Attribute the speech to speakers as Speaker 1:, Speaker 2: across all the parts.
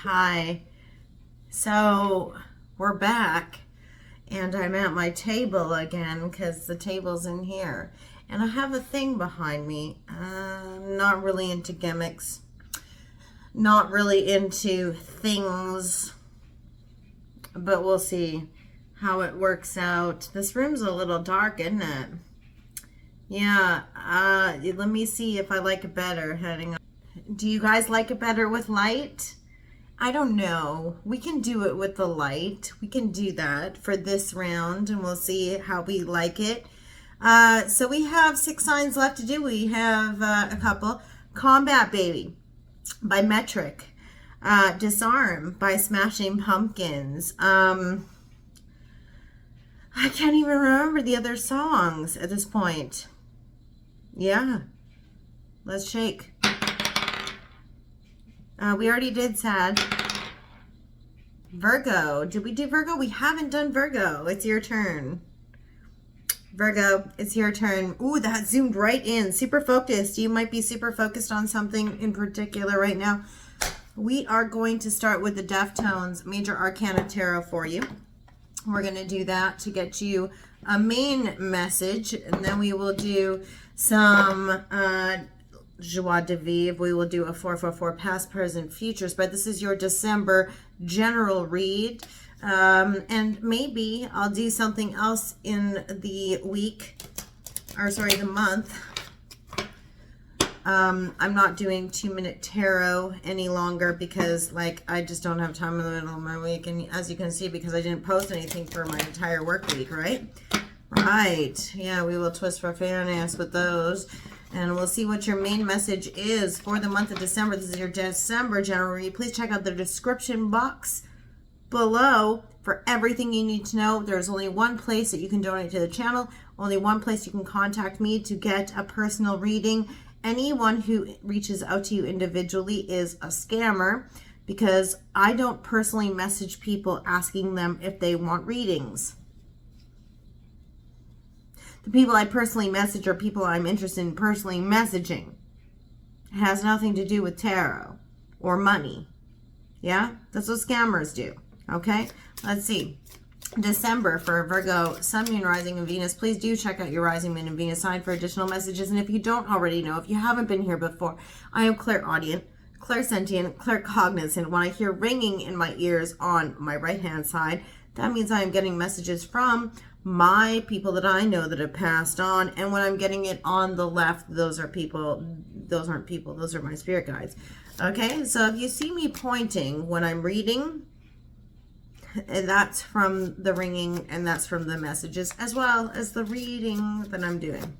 Speaker 1: Hi. So we're back, and I'm at my table again because the table's in here. And I have a thing behind me. I'm not really into gimmicks, not really into things, but we'll see how it works out. This room's a little dark, isn't it? Yeah, let me see if I like it better heading on. Do you guys like it better with light? I don't know. We can do it with the light. We can do that for this round, and we'll see how we like it. So we have 6 signs left to do. We have a couple. Combat Baby by Metric. Disarm by Smashing Pumpkins. I can't even remember the other songs at this point. Yeah. Let's shake. We already did Sad. Virgo. Did we do Virgo? We haven't done Virgo. It's your turn. Virgo, it's your turn. Ooh, that zoomed right in. Super focused. You might be super focused on something in particular right now. We are going to start with the Deftones Major Arcana Tarot for you. We're going to do that to get you a main message, and then we will do some Joie de Vivre. We will do a 444 past, present, futures, but this is your December general read. And maybe I'll do something else in the week, or sorry, the month. I'm not doing 2-minute tarot any longer because, like, I just don't have time in the middle of my week. And as you can see, because I didn't post anything for my entire work week, right? Right. Yeah, we will twist for fairness with those. And we'll see what your main message is for the month of December. This is your December general read. Please check out the description box below for everything you need to know. There's only one place that you can donate to the channel. Only one place you can contact me to get a personal reading. Anyone who reaches out to you individually is a scammer because I don't personally message people asking them if they want readings. The people I personally message are people I'm interested in personally messaging. It has nothing to do with tarot or money. Yeah? That's what scammers do. Okay? Let's see. December for Virgo, Sun, Moon, Rising, and Venus. Please do check out your Rising, Moon, and Venus sign for additional messages. And if you don't already know, if you haven't been here before, I am clairaudient, clairsentient, claircognizant. When I hear ringing in my ears on my right-hand side, that means I am getting messages from my people that I know that have passed on. And when I'm getting it on the left, those are people, those aren't people, those are my spirit guides. Okay, so if you see me pointing when I'm reading, that's from the ringing and that's from the messages as well as the reading that I'm doing.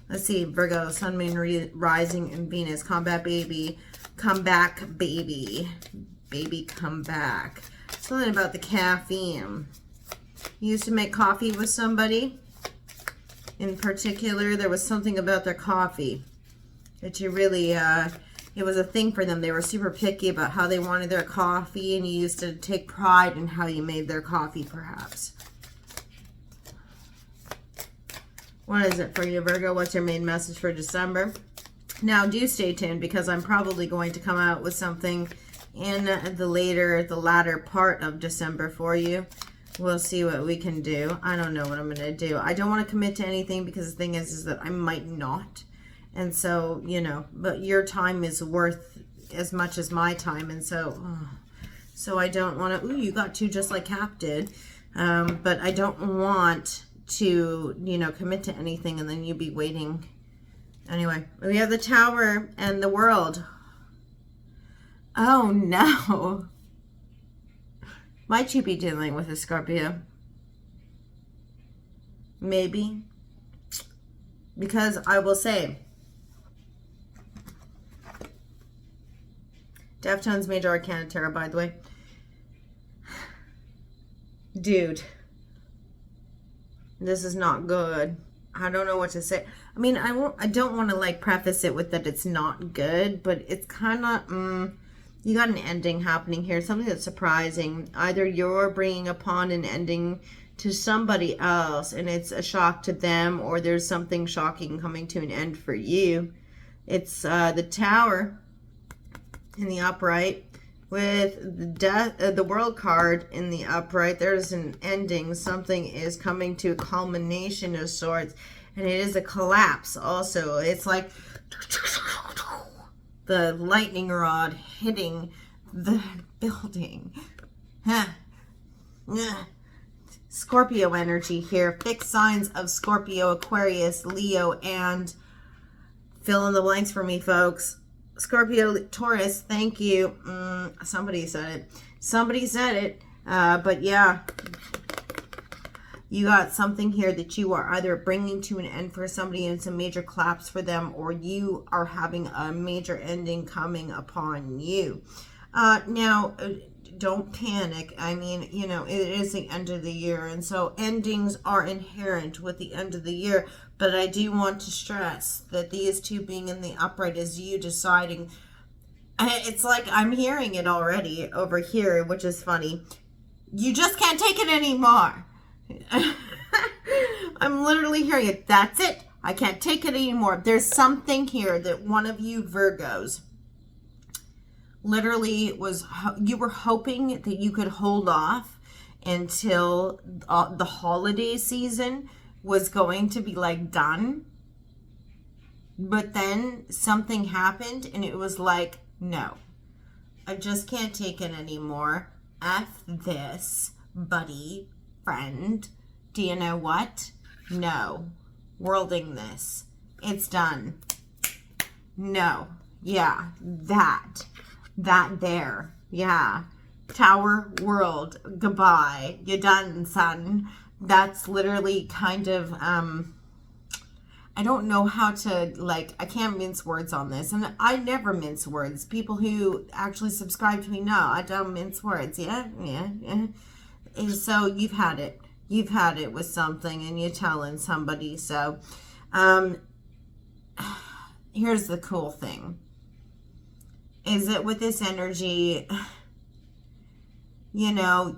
Speaker 1: Let's see, Virgo, Sun, Moon, Rising, and Venus. Combat Baby, come back, baby. Baby, come back. Something about the caffeine. You used to make coffee with somebody. In particular, there was something about their coffee that you really, it was a thing for them. They were super picky about how they wanted their coffee, and you used to take pride in how you made their coffee, perhaps. What is it for you, Virgo? What's your main message for December? Now, do stay tuned because I'm probably going to come out with something in the latter part of December for you. We'll see what we can do. I don't know what I'm going to do. I don't want to commit to anything because the thing is that I might not. And so, you know, but your time is worth as much as my time. And so, so I don't want to, ooh, you got 2 just like Cap did. But I don't want to, you know, commit to anything and then you be waiting. Anyway, we have the Tower and the World. Oh, no. Might you be dealing with a Scorpio? Maybe. Because I will say, Deftones Major Arcana Tarot, by the way. Dude. This is not good. I don't know what to say. I mean, I don't want to like preface it with that it's not good, but it's kind of, you got an ending happening here, something that's surprising. Either you're bringing upon an ending to somebody else and it's a shock to them, or there's something shocking coming to an end for you. It's the Tower in the upright With the death, the world card in the upright, there's an ending. Something is coming to a culmination of sorts, and it is a collapse also. It's like the lightning rod hitting the building. Scorpio energy here. Fixed signs of Scorpio, Aquarius, Leo, and fill in the blanks for me, folks. Scorpio, Taurus, thank you. Somebody said it. Somebody said it. But yeah, you got something here that you are either bringing to an end for somebody and it's a major collapse for them, or you are having a major ending coming upon you. Now, don't panic. I mean, you know, it is the end of the year, and so endings are inherent with the end of the year. But I do want to stress that these two being in the upright is you deciding. It's like I'm hearing it already over here, which is funny. You just can't take it anymore. I'm literally hearing it. That's it. I can't take it anymore. There's something here that one of you Virgos literally was, you were hoping that you could hold off until the holiday season was going to be like done. But then something happened and it was like, no, I just can't take it anymore. F this, buddy, friend. Do you know what? No. Worlding this. It's done. No. Yeah. That there. Yeah. Tower world. Goodbye. You're done, son. That's literally kind of, I don't know how to, like, I can't mince words on this. And I never mince words. People who actually subscribe to me know I don't mince words. Yeah. And so you've had it. You've had it with something and you're telling somebody. So, here's the cool thing. Is that with this energy, you know,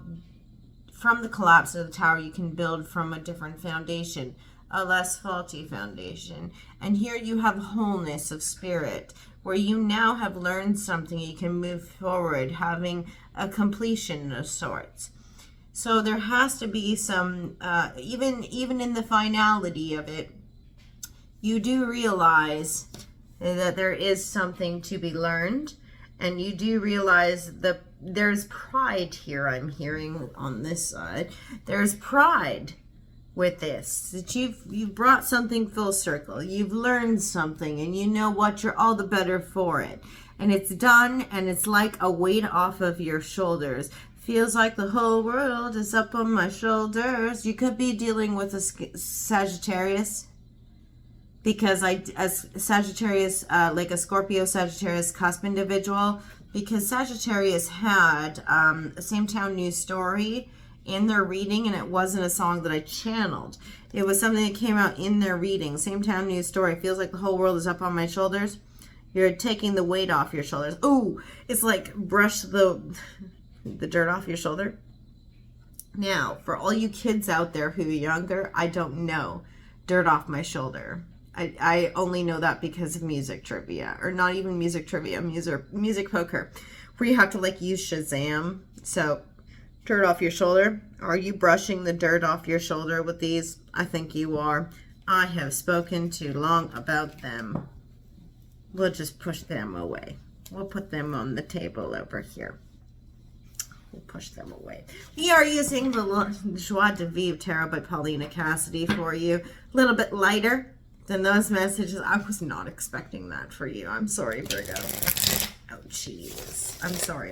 Speaker 1: from the collapse of the tower, you can build from a different foundation, a less faulty foundation. And here you have wholeness of spirit, where you now have learned something. You can move forward, having a completion of sorts. So there has to be some, even in the finality of it, you do realize that there is something to be learned, and you do realize that there's pride here. I'm hearing on this side, there's pride with this, that you've brought something full circle. You've learned something, and you know what, you're all the better for it. And it's done, and it's like a weight off of your shoulders. Feels like the whole world is up on my shoulders. You could be dealing with a Sagittarius, because as Sagittarius, like a Scorpio Sagittarius cusp individual, because Sagittarius had a Same Town News Story in their reading, and it wasn't a song that I channeled. It was something that came out in their reading. Same Town News Story. Feels like the whole world is up on my shoulders. You're taking the weight off your shoulders. Oh, it's like brush the dirt off your shoulder. Now, for all you kids out there who are younger, I don't know dirt off my shoulder. I only know that because of music trivia, or not even music trivia, music poker, where you have to like use Shazam. So, dirt off your shoulder. Are you brushing the dirt off your shoulder with these? I think you are. I have spoken too long about them. We'll just push them away. We'll put them on the table over here. We'll push them away. We are using the Joie de Vivre Tarot by Paulina Cassidy for you. A little bit lighter than those messages. I was not expecting that for you. I'm sorry, Virgo. Oh, jeez. I'm sorry.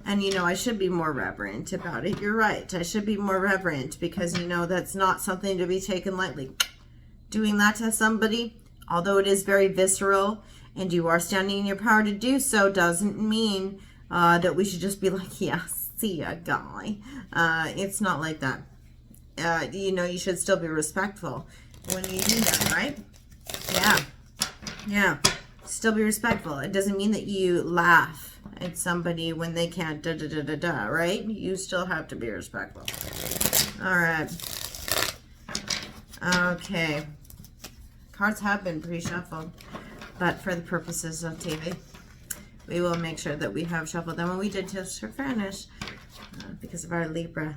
Speaker 1: And, you know, I should be more reverent about it. You're right. I should be more reverent because, you know, that's not something to be taken lightly. Doing that to somebody, although it is very visceral and you are standing in your power to do so, doesn't mean that we should just be like, yeah, see ya, guy. It's not like that. You know, you should still be respectful when you do that, right? Yeah. Still be respectful. It doesn't mean that you laugh at somebody when they can't right? You still have to be respectful. All right. Okay. Cards have been pre-shuffled, but for the purposes of TV. We will make sure that we have shuffled them. And we did just for fairness because of our Libra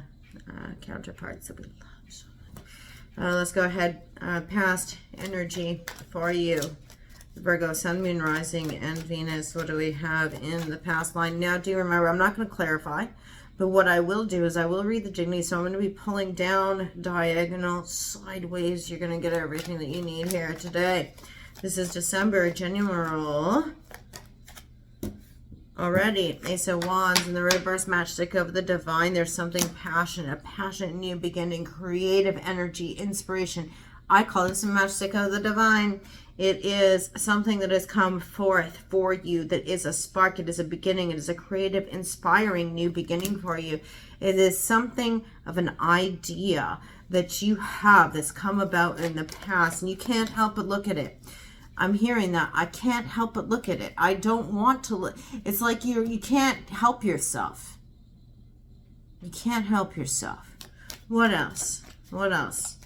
Speaker 1: counterparts that we love so much. Let's go ahead. Past energy for you. Virgo, Sun, Moon, Rising, and Venus. What do we have in the past line? Now, do remember, I'm not going to clarify, but what I will do is I will read the dignity. So I'm going to be pulling down diagonal sideways. You're going to get everything that you need here today. This is December general. Already, Ace of Wands in the reverse, matchstick of the divine. There's something passionate, a passionate new beginning, creative energy, inspiration. I call this a matchstick of the divine. It is something that has come forth for you, that is a spark, it is a beginning, it is a creative, inspiring new beginning for you. It is something of an idea that you have that's come about in the past, and you can't help but look at it. I'm hearing that. I can't help but look at it. I don't want to look. It's like you can't help yourself. You can't help yourself. What else? What else?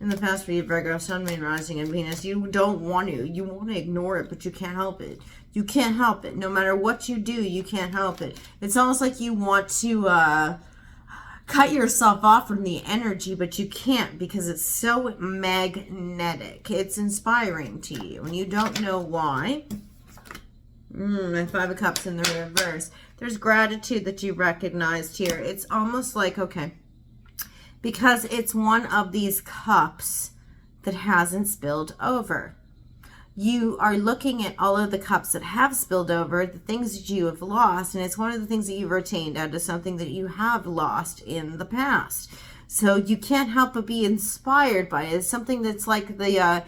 Speaker 1: In the past for you, Virgo, Sun, Moon, Rising, and Venus, you don't want to. You want to ignore it, but you can't help it. You can't help it. No matter what you do, you can't help it. It's almost like you want to cut yourself off from the energy, but you can't because it's so magnetic. It's inspiring to you, and you don't know why. Five of Cups in the reverse. There's gratitude that you recognized here. It's almost like, okay, because it's one of these cups that hasn't spilled over. You are looking at all of the cups that have spilled over, the things that you have lost, and it's one of the things that you've retained out of something that you have lost in the past. So you can't help but be inspired by it. It's something that's like the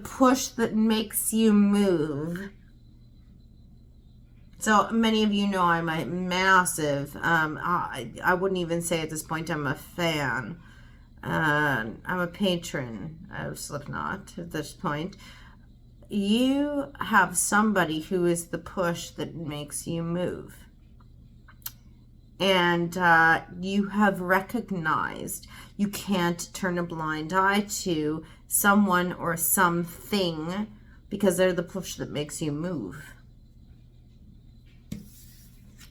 Speaker 1: push that makes you move. So many of you know I'm a massive, I wouldn't even say at this point I'm a fan. I'm a patron of Slipknot at this point. You have somebody who is the push that makes you move. And you have recognized you can't turn a blind eye to someone or something because they're the push that makes you move.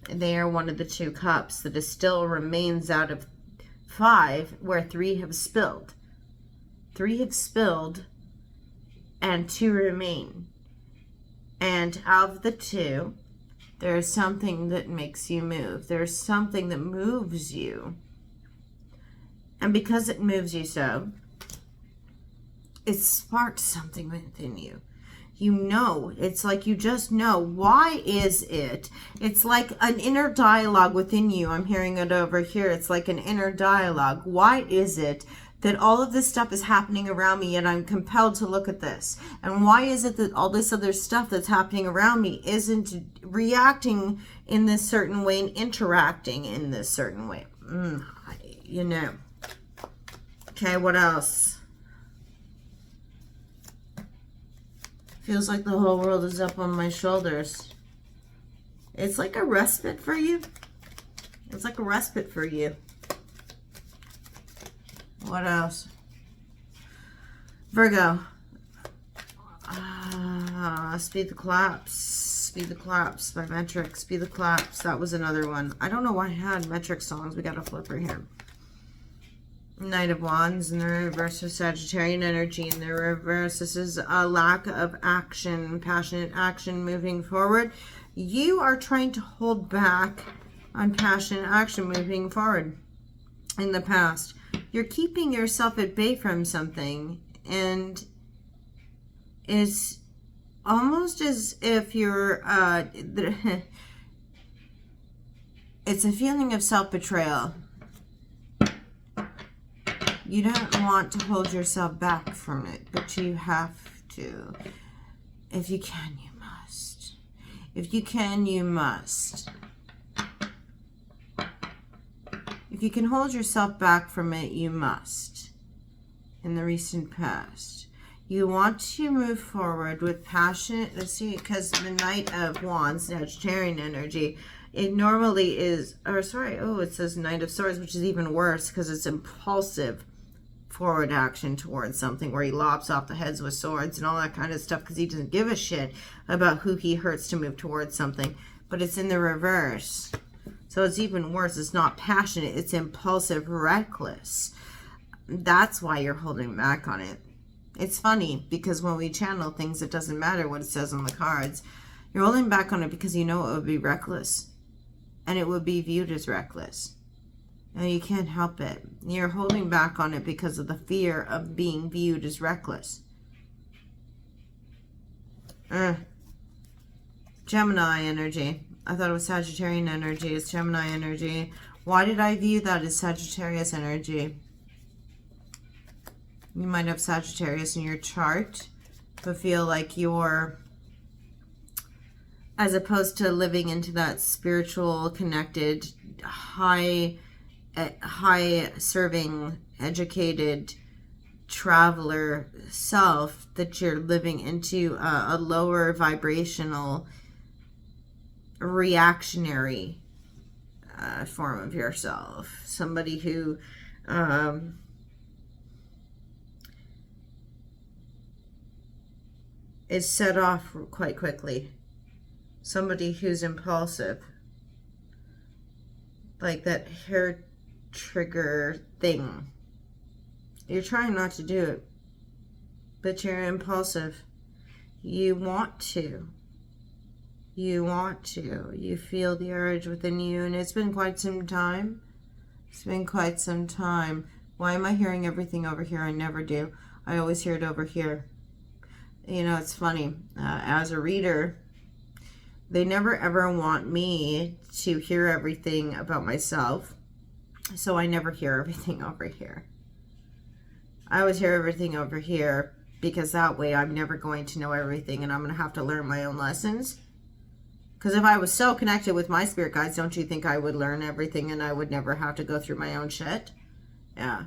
Speaker 1: They are one of the two cups that is still remains out of 5, where 3 have spilled. 3 have spilled and 2 remain. And of the 2, there's something that makes you move. There's something that moves you. And because it moves you so, it sparks something within you. You know, it's like you just know. Why is it? It's like an inner dialogue within you. I'm hearing it over here. It's like an inner dialogue. Why is it that all of this stuff is happening around me and I'm compelled to look at this? And why is it that all this other stuff that's happening around me isn't reacting in this certain way and interacting in this certain way? You know. Okay, what else? Feels like the whole world is up on my shoulders. It's like a respite for you. It's like a respite for you. What else? Virgo. Speed the Collapse. Speed the Collapse by Metric. Speed the Collapse. That was another one. I don't know why I had Metric songs. We got a flipper here. Knight of Wands in the reverse of Sagittarian energy in the reverse. This is a lack of action, passionate action moving forward. You are trying to hold back on passionate action moving forward in the past. You're keeping yourself at bay from something, and it's almost as if you're it's a feeling of self-betrayal. You don't want to hold yourself back from it, but you have to. If you can, you must. If you can, you must. If you can hold yourself back from it, you must. In the recent past, you want to move forward with passionate, let's see, because the Knight of Wands, Sagittarian energy, it normally is, or sorry, oh, it says Knight of Swords, which is even worse because it's impulsive. forward action towards something where he lops off the heads with swords and all that kind of stuff because he doesn't give a shit about who he hurts to move towards something. But it's in the reverse. So it's even worse. It's not passionate. It's impulsive, reckless. That's why you're holding back on it. It's funny because when we channel things, it doesn't matter what it says on the cards. You're holding back on it because you know it would be reckless. And it would be viewed as reckless. And you can't help it. You're holding back on it because of the fear of being viewed as reckless. Gemini energy. I thought it was Sagittarian energy. It's Gemini energy. Why did I view that as Sagittarius energy? You might have Sagittarius in your chart, but feel like you're, as opposed to living into that spiritual, connected, high serving, educated traveler self, that you're living into a lower vibrational, reactionary form of yourself. Somebody who is set off quite quickly. Somebody who's impulsive. Like that hair trigger thing. You're trying not to do it, but you're impulsive. You want to. You want to. You feel the urge within you, and it's been quite some time. It's been quite some time. Why am I hearing everything over here? I never do. I always hear it over here. You know, it's funny. As a reader, they never ever want me to hear everything about myself. So I never hear everything over here. I always hear everything over here because that way I'm never going to know everything and I'm going to have to learn my own lessons. Because if I was so connected with my spirit guides, don't you think I would learn everything and I would never have to go through my own shit? Yeah.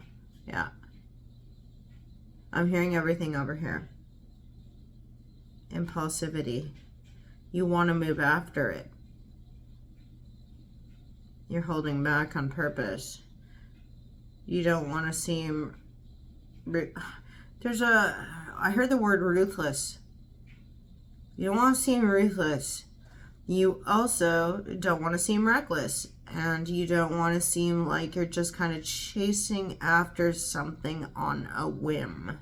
Speaker 1: I'm hearing everything over here. Impulsivity. You want to move after it. You're holding back on purpose. You don't want to seem... I heard the word ruthless. You don't want to seem ruthless. You also don't want to seem reckless. And you don't want to seem like you're just kind of chasing after something on a whim.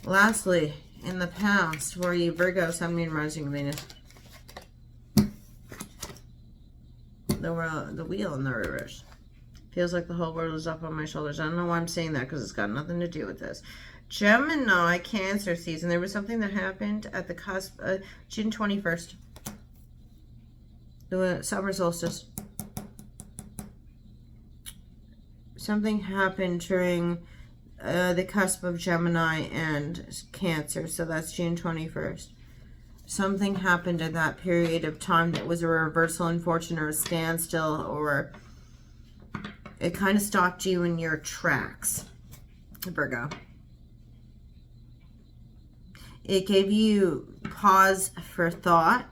Speaker 1: Lastly, in the past, were you Virgo, Sun, Moon, Rising, Venus? The wheel in the reverse. Feels like the whole world is up on my shoulders. I don't know why I'm saying that because it's got nothing to do with this. Gemini, Cancer season. There was something that happened at the cusp, June 21st. The summer solstice. Something happened during the cusp of Gemini and Cancer. So that's June 21st. Something happened at that period of time that was a reversal in fortune or a standstill, or it kind of stopped you in your tracks, Virgo. It gave you pause for thought.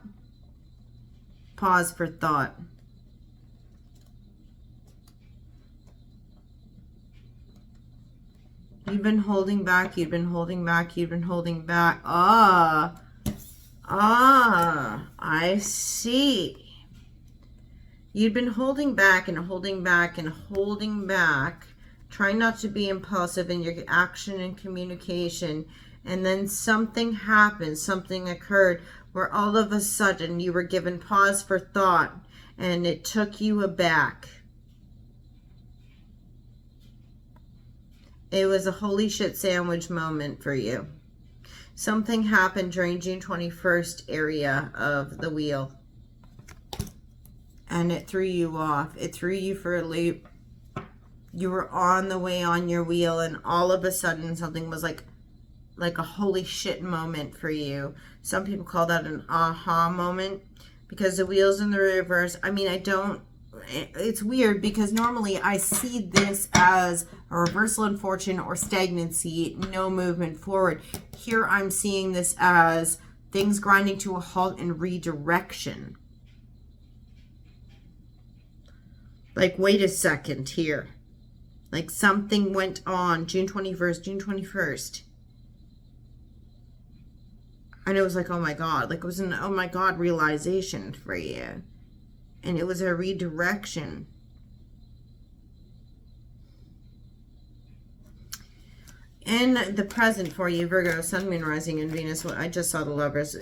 Speaker 1: Pause for thought. You've been holding back. You've been holding back. You've been holding back. I see. You've been holding back and holding back and holding back, trying not to be impulsive in your action and communication. And then something happened, something occurred where all of a sudden you were given pause for thought and it took you aback. It was a holy shit sandwich moment for you. Something happened during June 21st area of the wheel. And it threw you off. It threw you for a loop. You were on the way on your wheel and all of a sudden something was like a holy shit moment for you. Some people call that an aha moment because the wheel's in the reverse. I mean, it's weird because normally I see this as a reversal in fortune or stagnancy, no movement forward. Here I'm seeing this as things grinding to a halt and redirection. Like, wait a second here. Like, something went on June 21st. And it was like, oh my God. Like, it was an oh my God realization for you. And it was a redirection. In the present for you, Virgo, Sun, Moon, Rising, and Venus. Well, I just saw the Lovers.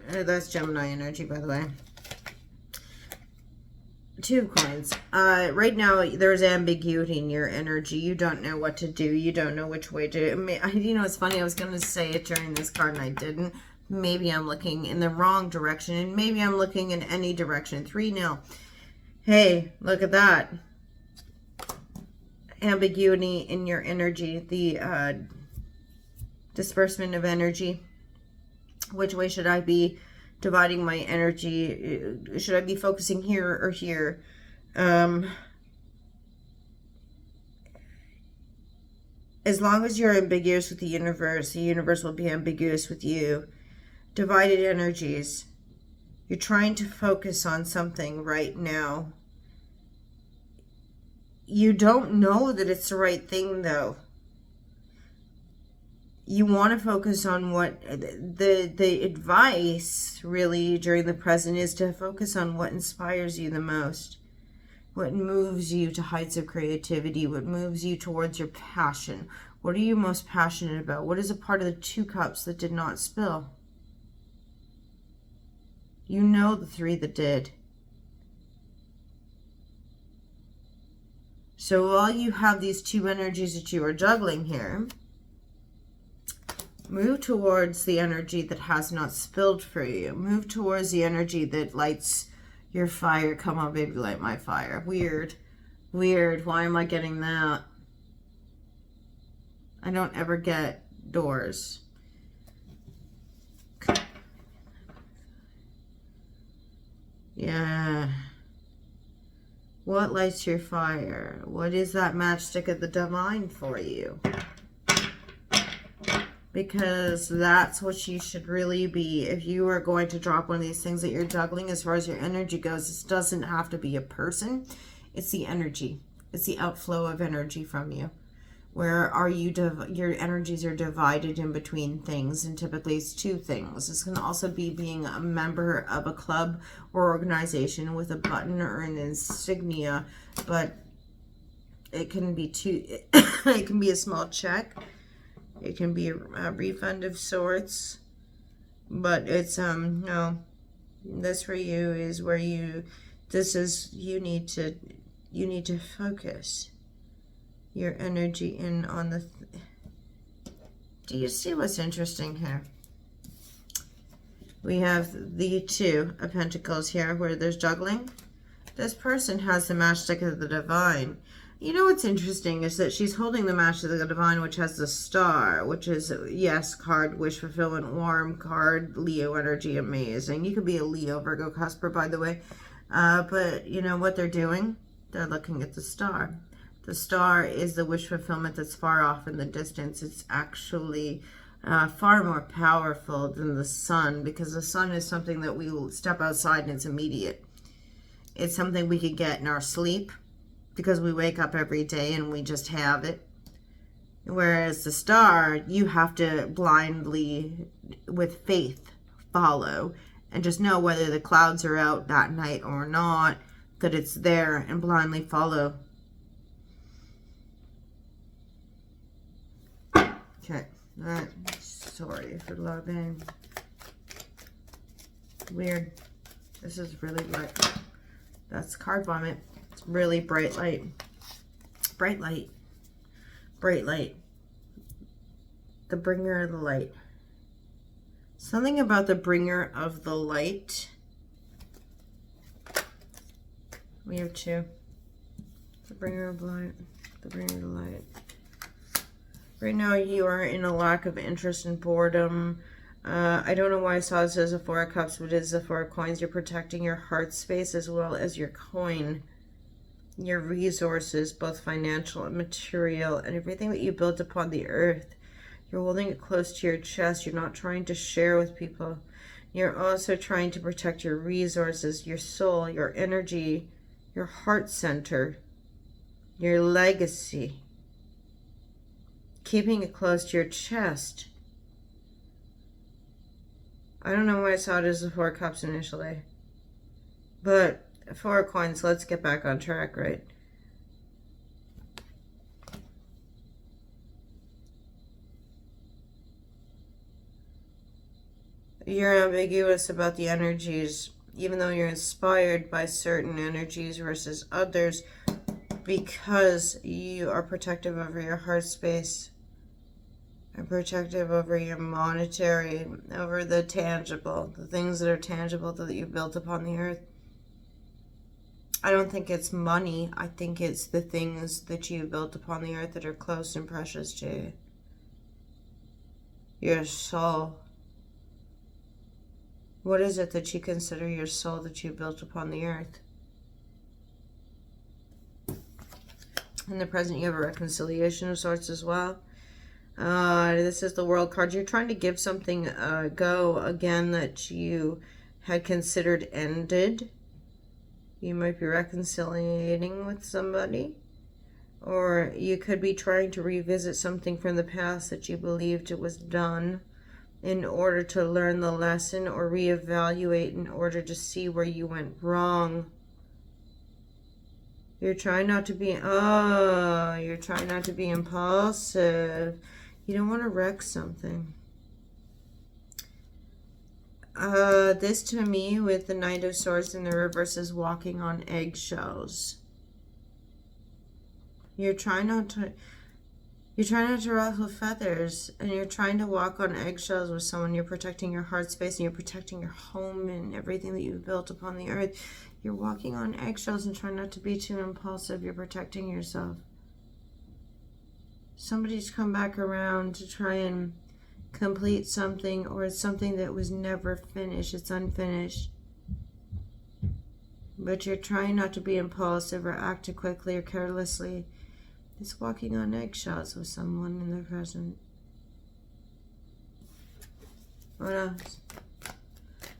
Speaker 1: That's Gemini energy, by the way. Two of Coins. Right now, there's ambiguity in your energy. You don't know what to do. You don't know which way to. You know, it's funny. I was going to say it during this card, and I didn't. Maybe I'm looking in the wrong direction, and maybe I'm looking in any direction. 3 now. Hey, look at that. Ambiguity in your energy. The disbursement of energy. Which way should I be dividing my energy? Should I be focusing here or here? As long as you're ambiguous with the universe will be ambiguous with you. Divided energies. You're trying to focus on something right now. You don't know that it's the right thing, though. You want to focus on what the advice really during the present is to focus on what inspires you the most, what moves you to heights of creativity, what moves you towards your passion. What are you most passionate about? What is a part of the 2 cups that did not spill? You know the 3 that did. So while you have these 2 energies that you are juggling here, move towards the energy that has not spilled for you. Move towards the energy that lights your fire. Come on, baby, light my fire. Weird. Weird. Why am I getting that? I don't ever get doors. Yeah. What lights your fire? What is that matchstick of the divine for you? Because that's what you should really be. If you are going to drop one of these things that you're juggling, as far as your energy goes, this doesn't have to be a person. It's the energy. It's the outflow of energy from you. Where are you, your energies are divided in between things, and typically it's 2 things. This can also be being a member of a club or organization with a button or an insignia, but it can be 2. It can be a small check. It can be a refund of sorts, but it's no. This for you is where you need to focus your energy in on the. Do you see what's interesting here? We have the 2 of Pentacles here, where there's juggling. This person has the matchstick of the divine. You know what's interesting is that she's holding the match of the divine, which has the star, which is, yes, card, wish fulfillment, warm card, Leo energy, amazing. You could be a Leo, Virgo, Cusper, by the way. But you know what they're doing? They're looking at the star. The star is the wish fulfillment that's far off in the distance. It's actually far more powerful than the sun, because the sun is something that we will step outside and it's immediate. It's something we could get in our sleep, because we wake up every day and we just have it. Whereas the star, you have to blindly, with faith, follow and just know whether the clouds are out that night or not, that it's there, and blindly follow. Okay, all right. Sorry for loving. Weird. This is really bright. That's card vomit. It's really bright light. Bright light. Bright light. The bringer of the light. Something about the bringer of the light. We have 2. The bringer of light. The bringer of the light. Right now you are in a lack of interest and boredom. I don't know why I saw this as a 4 of Cups, but it is a 4 of Coins. You're protecting your heart space as well as your coin. Your resources, both financial and material, and everything that you built upon the earth. You're holding it close to your chest. You're not trying to share with people. You're also trying to protect your resources, your soul, your energy, your heart center, your legacy, keeping it close to your chest. I don't know why I saw it as the Four of Cups initially, but Four of Coins, let's get back on track, right? You're ambiguous about the energies, even though you're inspired by certain energies versus others, because you are protective over your heart space and protective over your monetary, over the tangible, the things that are tangible that you built upon the earth. I don't think it's money. I think it's the things that you built upon the earth that are close and precious to you. Your soul. What is it that you consider your soul that you built upon the earth? In the present, you have a reconciliation of sorts as well. This is the World card. You're trying to give something a go again that you had considered ended. You might be reconciliating with somebody. Or you could be trying to revisit something from the past that you believed it was done, in order to learn the lesson or reevaluate in order to see where you went wrong. You're trying not to be, you're trying not to be impulsive. You don't want to wreck something. This to me with the Knight of Swords in the reverse is walking on eggshells. You're trying not to ruffle feathers, and you're trying to walk on eggshells with someone. You're protecting your heart space, and you're protecting your home and everything that you've built upon the earth. You're walking on eggshells and trying not to be too impulsive. You're protecting yourself. Somebody's come back around to try and complete something, or it's something that was never finished. It's unfinished. But you're trying not to be impulsive or act too quickly or carelessly. It's walking on eggshells with someone in the present. What else?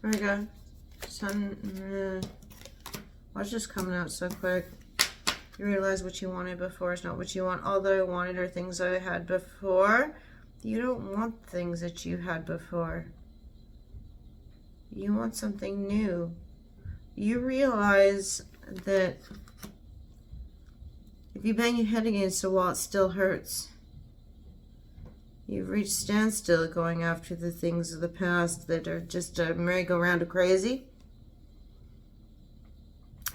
Speaker 1: Virgo. Sun. Why's this coming out so quick? You realize what you wanted before is not what you want. All that I wanted are things I had before. You don't want things that you had before. You want something new. You realize that if you bang your head against the wall, it still hurts. You've reached standstill going after the things of the past that are just a merry-go-round of crazy.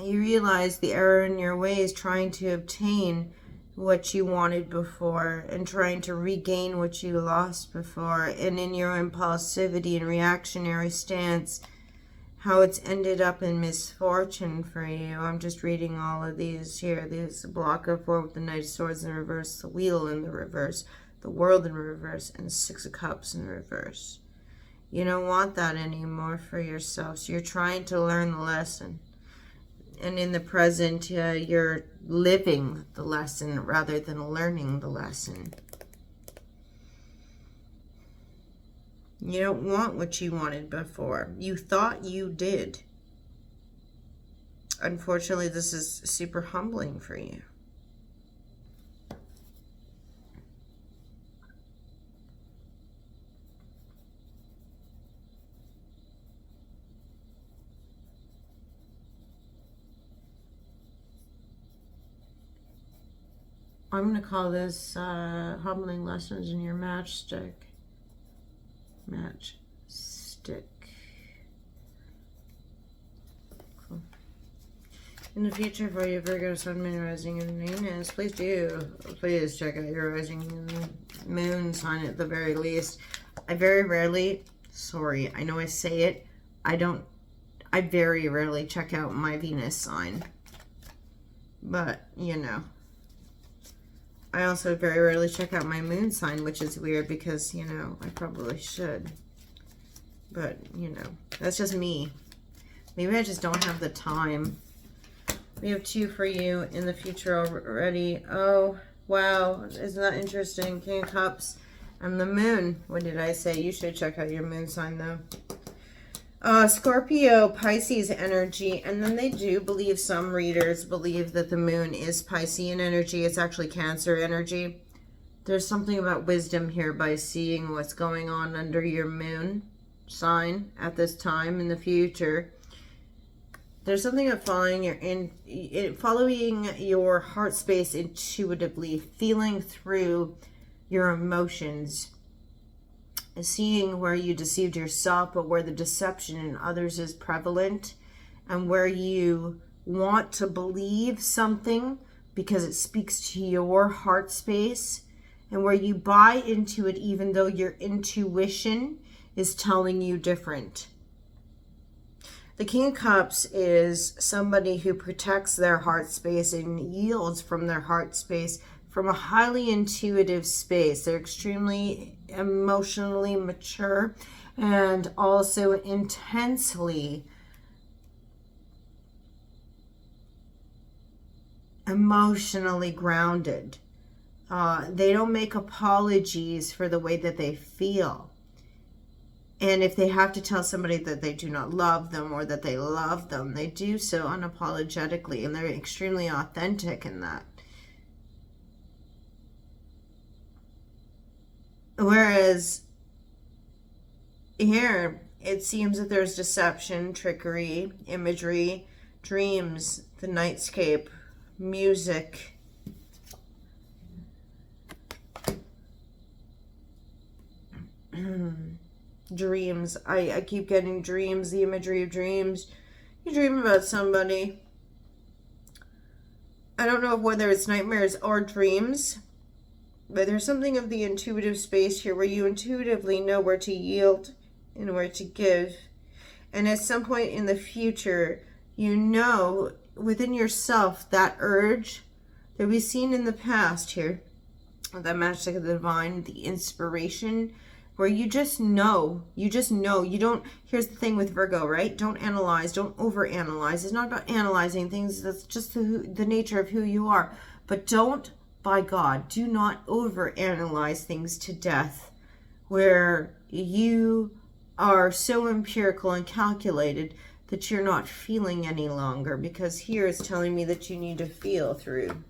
Speaker 1: You realize the error in your ways, trying to obtain what you wanted before and trying to regain what you lost before. And in your impulsivity and reactionary stance, how it's ended up in misfortune for you. I'm just reading all of these here. There's a block of 4 with the Knight of Swords in reverse, the Wheel in the reverse, the World in reverse, and 6 of Cups in reverse. You don't want that anymore for yourself. So you're trying to learn the lesson. And in the present, you're living the lesson rather than learning the lesson. You don't want what you wanted before. You thought you did. Unfortunately, this is super humbling for you. I'm going to call this humbling lessons in your matchstick. Matchstick. Cool. In the future for you, Virgo, Sun, Moon, Rising, and Venus, please check out your Rising and Moon sign at the very least. I very rarely, sorry, I know I say it, I very rarely check out my Venus sign. But, you know. I also very rarely check out my moon sign, which is weird because, you know, I probably should. But, you know, that's just me. Maybe I just don't have the time. We have 2 for you in the future already. Oh, wow. Isn't that interesting? King of Cups and the moon. What did I say? You should check out your moon sign, though. Scorpio, Pisces energy, and then they do believe, some readers believe that the moon is Piscean energy. It's actually Cancer energy. There's something about wisdom here by seeing what's going on under your moon sign at this time in the future. There's something about following your heart space intuitively, feeling through your emotions, seeing where you deceived yourself, but where the deception in others is prevalent, and where you want to believe something because it speaks to your heart space, and where you buy into it even though your intuition is telling you different. The King of Cups is somebody who protects their heart space and yields from their heart space from a highly intuitive space. They're extremely emotionally mature and also intensely emotionally grounded. They don't make apologies for the way that they feel. And if they have to tell somebody that they do not love them or that they love them, they do so unapologetically, and they're extremely authentic in that. Whereas here, it seems that there's deception, trickery, imagery, dreams, the nightscape, music, dreams. I keep getting dreams, the imagery of dreams. You dream about somebody. I don't know whether it's nightmares or dreams, but there's something of the intuitive space here where you intuitively know where to yield and where to give. And at some point in the future, you know within yourself that urge that we've seen in the past here, that magic of the divine, the inspiration, where you just know, you don't, here's the thing with Virgo, right? Don't analyze, don't overanalyze. It's not about analyzing things. That's just the nature of who you are. But don't, by God, do not overanalyze things to death, where you are so empirical and calculated that you're not feeling any longer, because here it's telling me that you need to feel through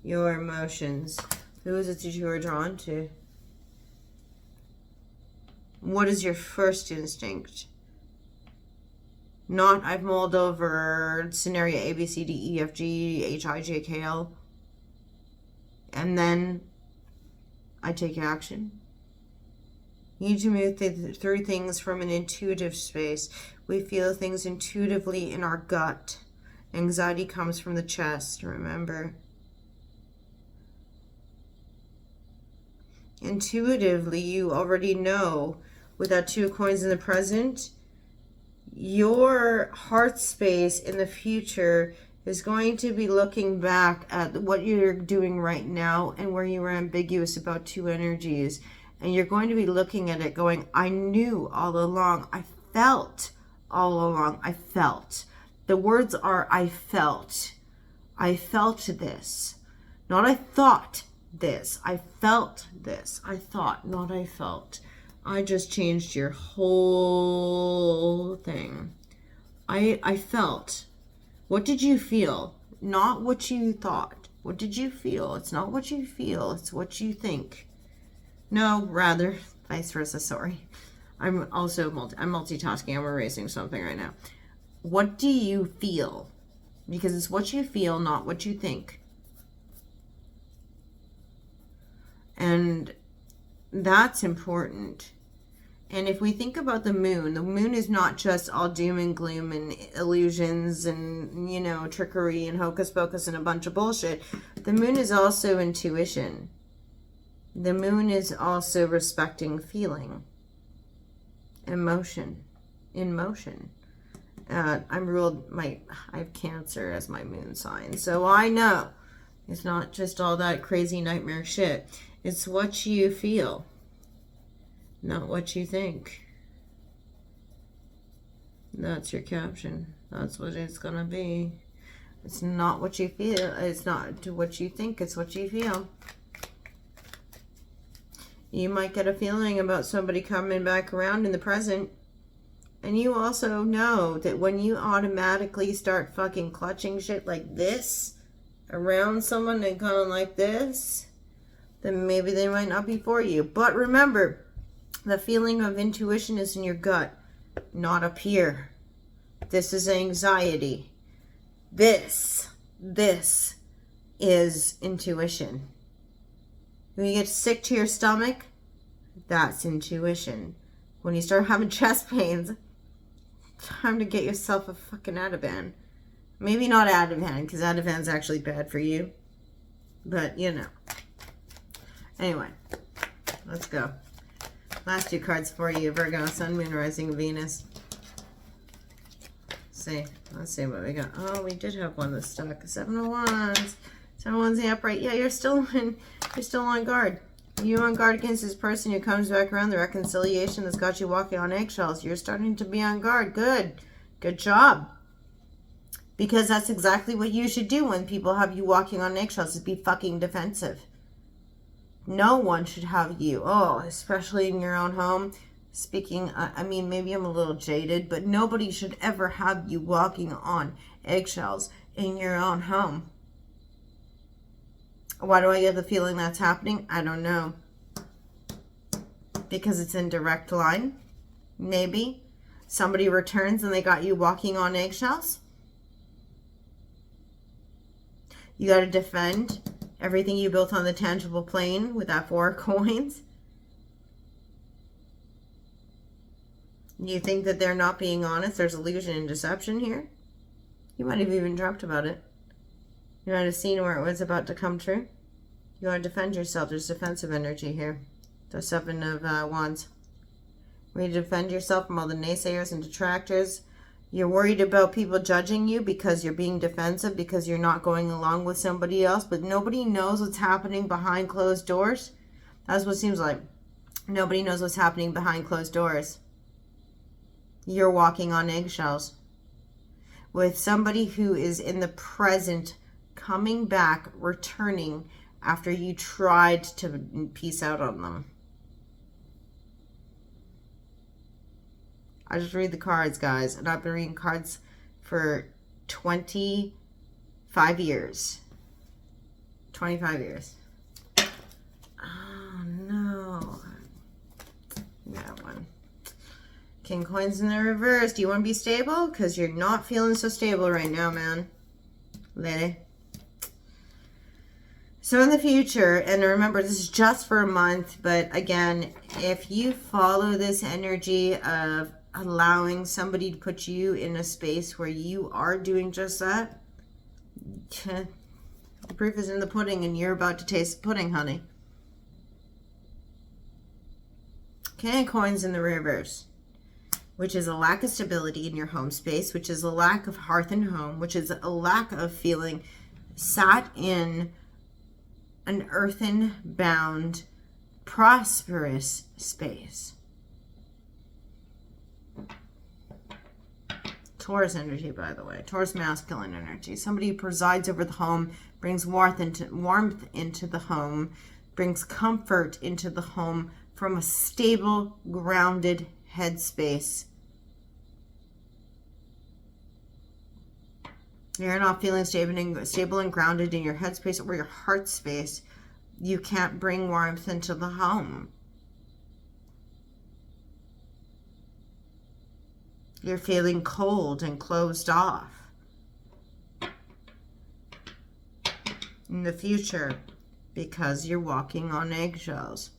Speaker 1: your emotions. Who is it that you are drawn to? What is your first instinct? Not I've mulled over scenario A, B, C, D, E, F, G, H, I, J, K, L, and then I take action. You need to move through things from an intuitive space. We feel things intuitively in our gut. Anxiety comes from the chest, remember. Intuitively, you already know, with that Two of Coins in the present, your heart space in the future is going to be looking back at what you're doing right now and where you were ambiguous about two energies. And you're going to be looking at it going, I knew all along. I felt all along. I felt. The words are, I felt. I felt this. Not I thought this. I felt this. I thought, not I felt. I just changed your whole thing. I felt. What did you feel? Not what you thought. What did you feel? It's not what you feel. It's what you think. No, rather, vice versa, sorry. I'm multitasking. I'm erasing something right now. What do you feel? Because it's what you feel, not what you think. And that's important. And if we think about the moon is not just all doom and gloom and illusions and, trickery and hocus pocus and a bunch of bullshit. The moon is also intuition. The moon is also respecting feeling, emotion, in motion. I have Cancer as my moon sign. So I know it's not just all that crazy nightmare shit. It's what you feel, not what you think. That's your caption. That's what it's gonna be. It's not what you feel. It's not what you think. It's what you feel. You might get a feeling about somebody coming back around in the present. And you also know that when you automatically start fucking clutching shit like this around someone and going like this, then maybe they might not be for you. But remember, the feeling of intuition is in your gut, not up here. This is anxiety. This is intuition. When you get sick to your stomach, that's intuition. When you start having chest pains, time to get yourself a fucking Ativan. Maybe not Ativan, because Ativan's actually bad for you. But, you know. Anyway, let's go. Last two cards for you. Virgo, Sun, Moon, Rising, Venus. Let's see what we got. Oh, we did have one that's stuck. 7 of Wands. 7 of Wands in the upright. Yeah, you're still on guard. You're on guard against this person who comes back around, the reconciliation that's got you walking on eggshells. You're starting to be on guard. Good job. Because that's exactly what you should do when people have you walking on eggshells, is be fucking defensive. No one should have you, especially in your own home. Speaking, I mean, maybe I'm a little jaded, but nobody should ever have you walking on eggshells in your own home. Why do I get the feeling that's happening? I don't know. Because it's in direct line? Maybe. Somebody returns and they got you walking on eggshells? You got to defend everything you built on the tangible plane with that 4 coins? You think that they're not being honest? There's illusion and deception here? You might have even dreamt about it. You might have seen where it was about to come true. You want to defend yourself. There's defensive energy here. The 7 of Wands. Where you defend yourself from all the naysayers and detractors. You're worried about people judging you because you're being defensive, because you're not going along with somebody else, but nobody knows what's happening behind closed doors. That's what it seems like. Nobody knows what's happening behind closed doors. You're walking on eggshells with somebody who is in the present, coming back, returning after you tried to peace out on them. I just read the cards, guys, and I've been reading cards for 25 years. 25 years. Oh, no. That one. King coins in the reverse. Do you want to be stable? Because you're not feeling so stable right now, man. Lady. So in the future, and remember, this is just for a month, but again, if you follow this energy of allowing somebody to put you in a space where you are doing just that, the proof is in the pudding, and you're about to taste the pudding, honey. King of coins in the reverse, which is a lack of stability in your home space, which is a lack of hearth and home, which is a lack of feeling sat in an earthen bound, prosperous space. Taurus energy, by the way. Taurus masculine energy. Somebody who presides over the home, brings warmth into the home, brings comfort into the home from a stable, grounded headspace. You're not feeling stable and grounded in your headspace or your heart space. You can't bring warmth into the home. You're feeling cold and closed off. In the future, because you're walking on eggshells.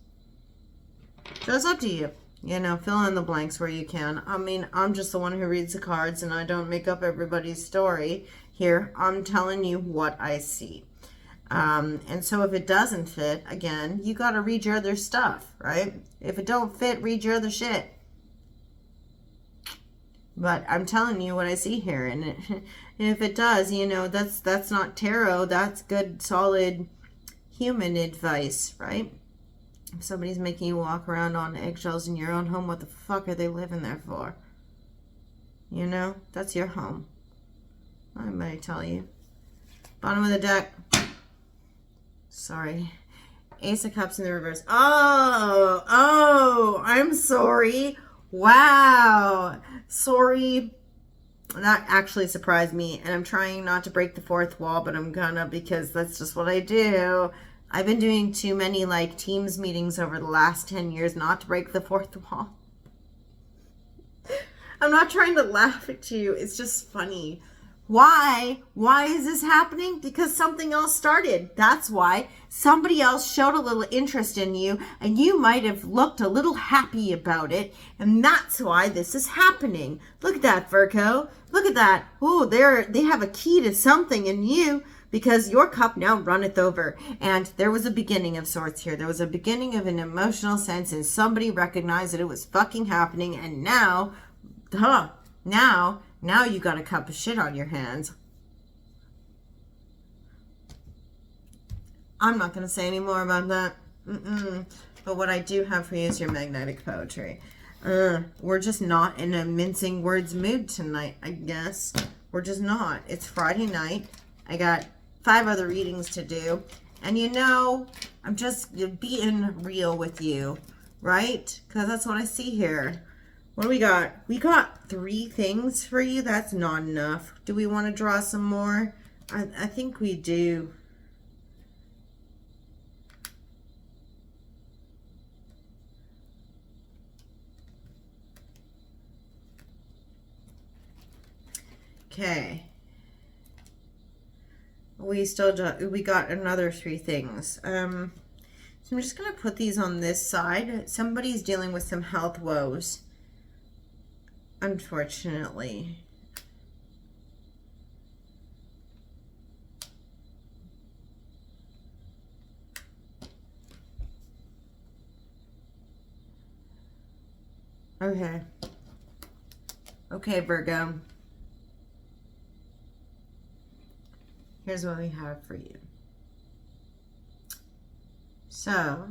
Speaker 1: So it's up to you. You know, fill in the blanks where you can. I mean, I'm just the one who reads the cards, and I don't make up everybody's story here. I'm telling you what I see. And so if it doesn't fit, again, you got to read your other stuff, right? If it don't fit, read your other shit. But I'm telling you what I see here. And if it does, you know, that's not tarot. That's good, solid human advice, right? If somebody's making you walk around on eggshells in your own home, what the fuck are they living there for? You know, that's your home. I might tell you. Bottom of the deck. Sorry. Ace of Cups in the reverse. Oh, I'm sorry. Wow. Sorry. That actually surprised me, and I'm trying not to break the fourth wall, but I'm gonna, because that's just what I do. I've been doing too many like Teams meetings over the last 10 years not to break the fourth wall. I'm not trying to laugh at you. It's just funny. Why? Why is this happening? Because something else started. That's why. Somebody else showed a little interest in you, and you might have looked a little happy about it, and that's why this is happening. Look at that, Virgo. Look at that. Oh, they have a key to something in you, because your cup now runneth over. And there was a beginning of sorts here. There was a beginning of an emotional sense, and somebody recognized that it was fucking happening, and now, now you got a cup of shit on your hands. I'm not going to say any more about that. But what I do have for you is your magnetic poetry. We're just not in a mincing words mood tonight, I guess. We're just not. It's Friday night. I got 5 other readings to do. And you know, I'm just being real with you, right? Because that's what I see here. What do we got? We got 3 things for you. That's not enough. Do we want to draw some more? I think we do. Okay. We got another 3 things. So I'm just going to put these on this side. Somebody's dealing with some health woes, unfortunately. Okay. Okay, Virgo. Here's what we have for you. So,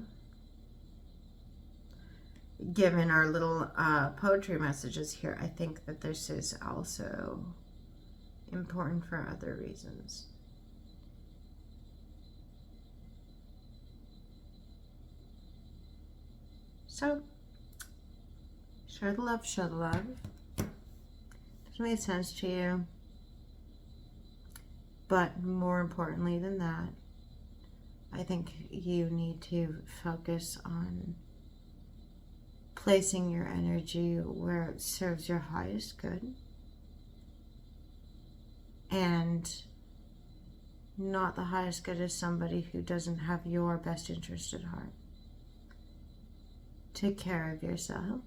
Speaker 1: given our little poetry messages here, I think that this is also important for other reasons. So, share the love, show the love. Does it make sense to you? But more importantly than that, I think you need to focus on placing your energy where it serves your highest good, and not the highest good of somebody who doesn't have your best interest at heart. Take care of yourself.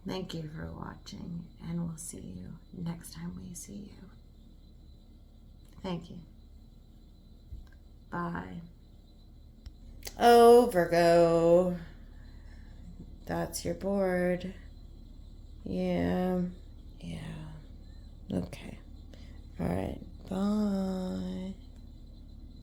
Speaker 1: Thank you for watching, and we'll see you next time we see you. Thank you. Bye. Oh, Virgo. That's your board. Yeah. Okay. All right.